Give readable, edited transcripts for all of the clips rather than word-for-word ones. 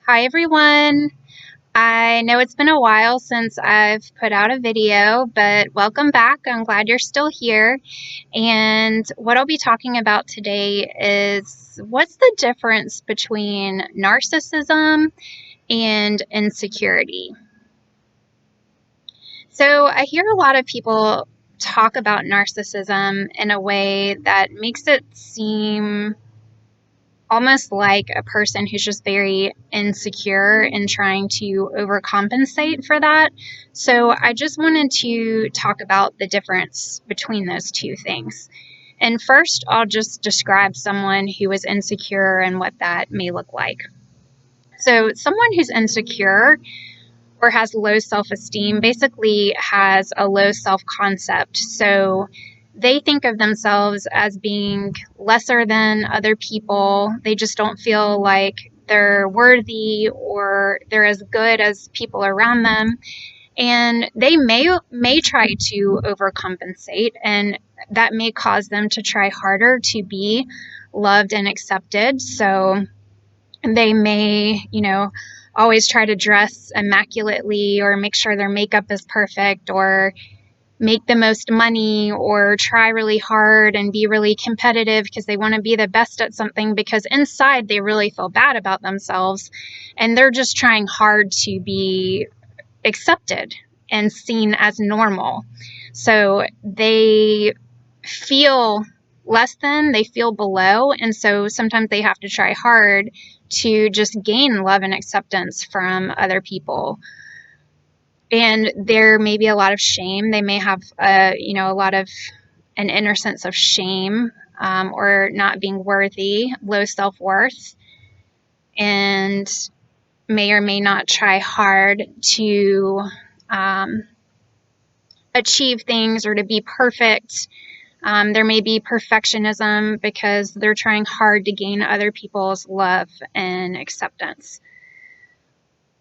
Hi everyone. I know it's been a while since I've put out a video, but welcome back. I'm glad you're still here. And what I'll be talking about today is what's the difference between narcissism and insecurity. So I hear a lot of people talk about narcissism in a way that makes it seem almost like a person who's just very insecure and trying to overcompensate for that. So I just wanted to talk about the difference between those two things. And first, I'll just describe someone who is insecure and what that may look like. So someone who's insecure or has low self-esteem basically has a low self-concept. So they think of themselves as being lesser than other people. They just don't feel like they're worthy or they're as good as people around them. And they may try to overcompensate, and that may cause them to try harder to be loved and accepted. So they may, always try to dress immaculately or make sure their makeup is perfect or make the most money or try really hard and be really competitive because they want to be the best at something, because inside they really feel bad about themselves and they're just trying hard to be accepted and seen as normal. So they feel less than, they feel below, and so sometimes they have to try hard to just gain love and acceptance from other people. And there may be a lot of shame. They may have a lot of an inner sense of shame, or not being worthy, low self-worth, and may or may not try hard to achieve things or to be perfect. There may be perfectionism because they're trying hard to gain other people's love and acceptance.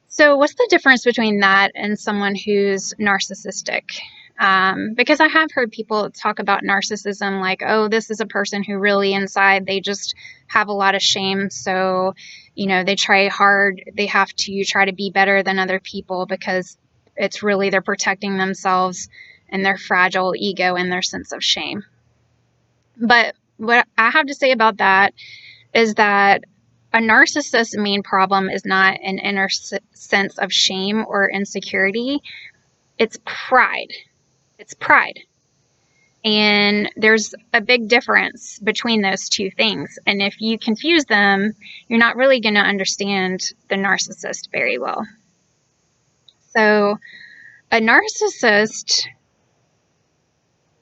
So what's the difference between that and someone who's narcissistic? Because I have heard people talk about narcissism like, oh, this is a person who really inside, they just have a lot of shame. So, they try hard. They have to try to be better than other people because it's really they're protecting themselves and their fragile ego and their sense of shame. But what I have to say about that is that a narcissist's main problem is not an inner sense of shame or insecurity. It's pride. It's pride. And there's a big difference between those two things. And if you confuse them, you're not really going to understand the narcissist very well. So a narcissist,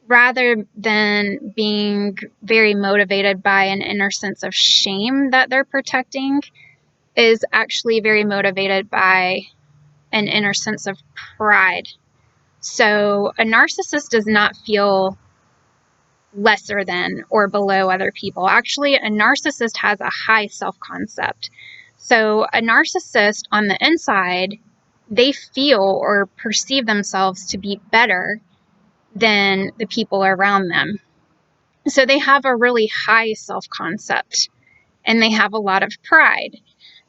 rather than being very motivated by an inner sense of shame that they're protecting, is actually very motivated by an inner sense of pride. So a narcissist does not feel lesser than or below other people. Actually, a narcissist has a high self-concept. So a narcissist on the inside, they feel or perceive themselves to be better than the people around them. So they have a really high self-concept and they have a lot of pride.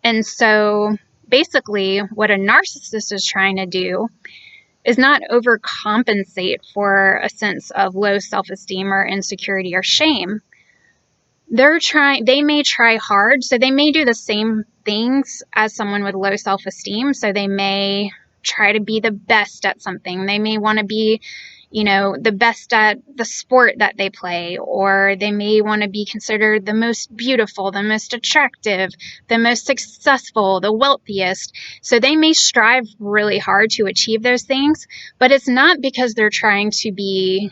And so basically what a narcissist is trying to do is not overcompensate for a sense of low self-esteem or insecurity or shame. They may try hard, so they may do the same things as someone with low self-esteem. So they may try to be the best at something. They may want to be the best at the sport that they play, or they may want to be considered the most beautiful, the most attractive, the most successful, the wealthiest. So they may strive really hard to achieve those things, but it's not because they're trying to be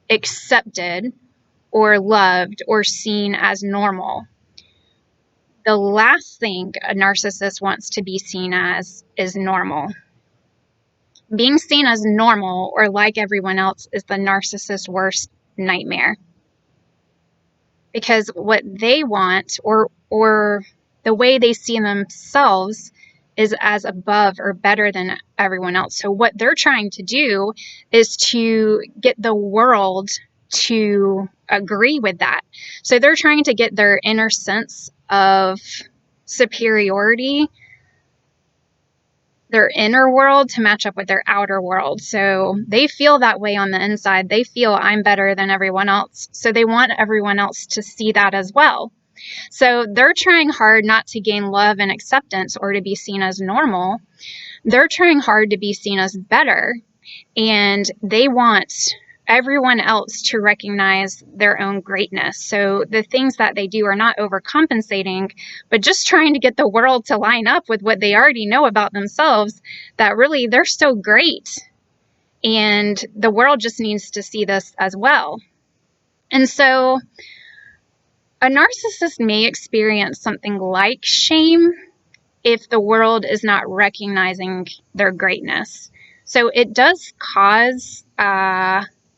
accepted or loved or seen as normal. The last thing a narcissist wants to be seen as is normal. Being seen as normal or like everyone else is the narcissist's worst nightmare. Because what they want, or the way they see themselves, is as above or better than everyone else. So what they're trying to do is to get the world to agree with that. So they're trying to get their inner sense of superiority their inner world to match up with their outer world. So they feel that way on the inside. They feel I'm better than everyone else. So they want everyone else to see that as well. So they're trying hard not to gain love and acceptance or to be seen as normal. They're trying hard to be seen as better. And they want everyone else to recognize their own greatness. So the things that they do are not overcompensating, but just trying to get the world to line up with what they already know about themselves, that really they're so great. And the world just needs to see this as well. And so a narcissist may experience something like shame if the world is not recognizing their greatness. So it does cause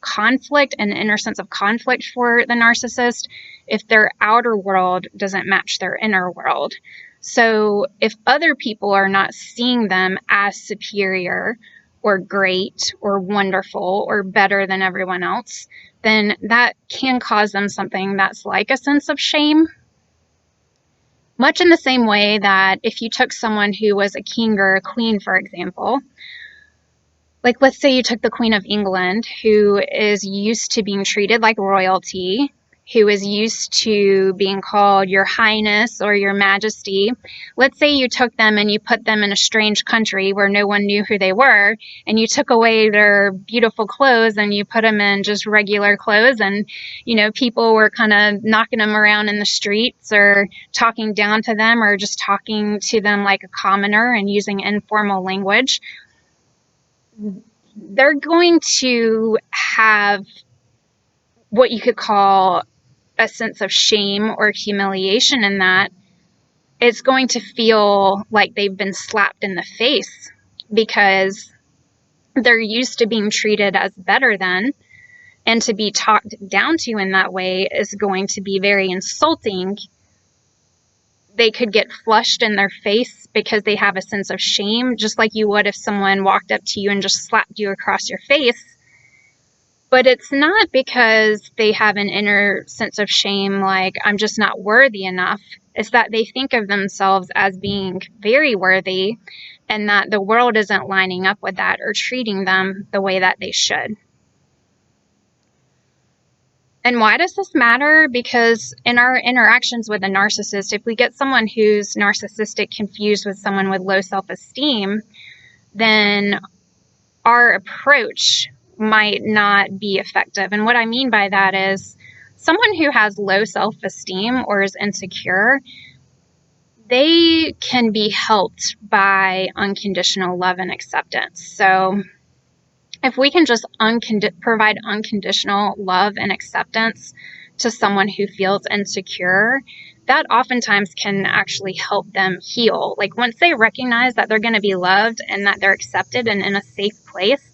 conflict, an inner sense of conflict for the narcissist if their outer world doesn't match their inner world. So if other people are not seeing them as superior or great or wonderful or better than everyone else, then that can cause them something that's like a sense of shame. Much in the same way that if you took someone who was a king or a queen, for example, like let's say you took the Queen of England, who is used to being treated like royalty, who is used to being called your highness or your majesty. Let's say you took them and you put them in a strange country where no one knew who they were, and you took away their beautiful clothes and you put them in just regular clothes, and people were kind of knocking them around in the streets or talking down to them or just talking to them like a commoner and using informal language. They're going to have what you could call a sense of shame or humiliation in that. It's going to feel like they've been slapped in the face because they're used to being treated as better than, and to be talked down to in that way is going to be very insulting. They could get flushed in their face because they have a sense of shame, just like you would if someone walked up to you and just slapped you across your face. But it's not because they have an inner sense of shame, like, I'm just not worthy enough. It's that they think of themselves as being very worthy, and that the world isn't lining up with that or treating them the way that they should. And why does this matter? Because in our interactions with a narcissist, if we get someone who's narcissistic confused with someone with low self-esteem, then our approach might not be effective. And what I mean by that is someone who has low self-esteem or is insecure, they can be helped by unconditional love and acceptance. So if we can just provide unconditional love and acceptance to someone who feels insecure, that oftentimes can actually help them heal. Like once they recognize that they're going to be loved and that they're accepted and in a safe place,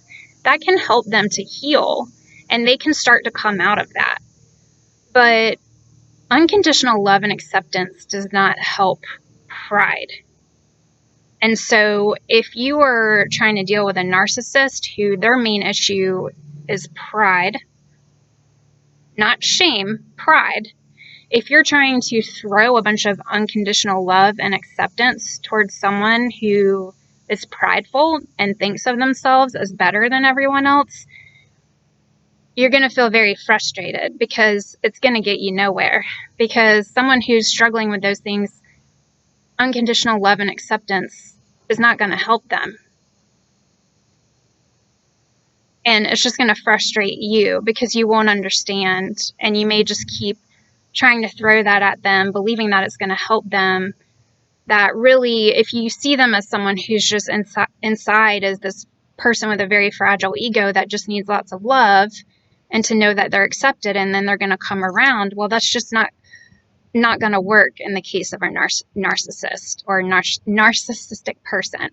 that can help them to heal, and they can start to come out of that. But unconditional love and acceptance does not help pride. And so if you are trying to deal with a narcissist who their main issue is pride, not shame, pride, if you're trying to throw a bunch of unconditional love and acceptance towards someone who is prideful and thinks of themselves as better than everyone else, you're going to feel very frustrated because it's going to get you nowhere. Because someone who's struggling with those things, unconditional love and acceptance is not going to help them. And it's just going to frustrate you because you won't understand, and you may just keep trying to throw that at them, believing that it's going to help them. That really, if you see them as someone who's just inside as this person with a very fragile ego that just needs lots of love and to know that they're accepted, and then they're going to come around, well, that's just not going to work in the case of a narcissist or narcissistic person.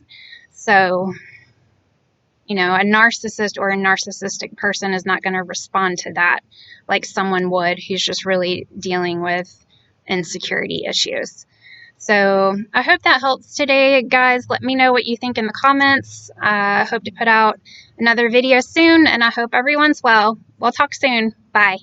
So, a narcissist or a narcissistic person is not going to respond to that like someone would who's just really dealing with insecurity issues. So I hope that helps today, guys. Let me know what you think in the comments. I hope to put out another video soon, and I hope everyone's well. We'll talk soon. Bye.